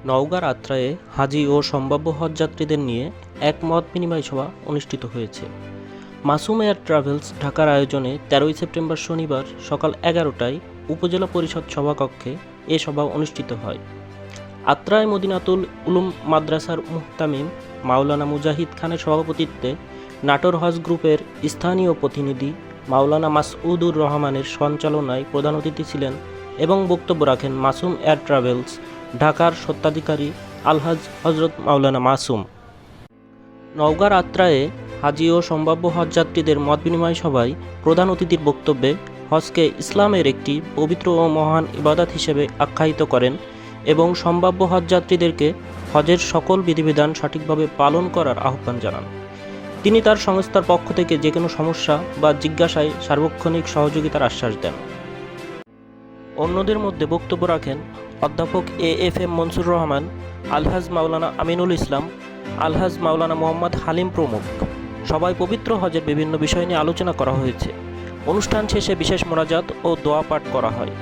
নওগাঁর আত্রায়ে হাজী ও সম্ভাব্য হজযাত্রীদের নিয়ে এক মত বিনিময় সভা অনুষ্ঠিত হয়েছে। মাসুম এয়ার ট্রাভেলস ঢাকার আয়োজনে 13ই সেপ্টেম্বর শনিবার সকাল 11টায় উপজেলা পরিষদ সভাকক্ষে এ সভা অনুষ্ঠিত হয়। আত্রায় মদিনাতুল উলুম মাদ্রাসার মুহতামিম মাওলানা মুজাহিদ খানের সভাপতিত্বে নাটোর হজ গ্রুপের স্থানীয় প্রতিনিধি মাওলানা মাসউদুর রহমানের সঞ্চালনায় প্রধান অতিথি ছিলেন এবং বক্তব্য রাখেন মাসুম এয়ার ট্রাভেলস ঢাকার স্বত্বাধিকারী আলহাজ হজরত মাওলানা মাসুম। নওগাঁর আত্রায়ে হাজী ও সম্ভাব্য হজযাত্রীদের মতবিনিময় সভায় প্রধান অতিথির বক্তব্যে হজকে ইসলামের একটি পবিত্র ও মহান ইবাদত হিসেবে আখ্যায়িত করেন এবং সম্ভাব্য হজযাত্রীদেরকে হজের সকল বিধিবিধান সঠিকভাবে পালন করার আহ্বান জানান। তিনি তার সংস্থার পক্ষ থেকে যে কোনো সমস্যা বা জিজ্ঞাসায় সার্বক্ষণিক সহযোগিতার আশ্বাস দেন। অন্যদের মধ্যে বক্তব্য রাখেন অধ্যাপক AFM মনসুর রহমান, আলহাজ মাওলানা আমিনুল ইসলাম, আলহাজ মাওলানা মোহাম্মদ হালিম প্রমুখ। সবাই পবিত্র হজের বিভিন্ন বিষয় নিয়ে আলোচনা করা হয়েছে। অনুষ্ঠান শেষে বিশেষ মোনাজাত ও দোয়া পাঠ করা হয়।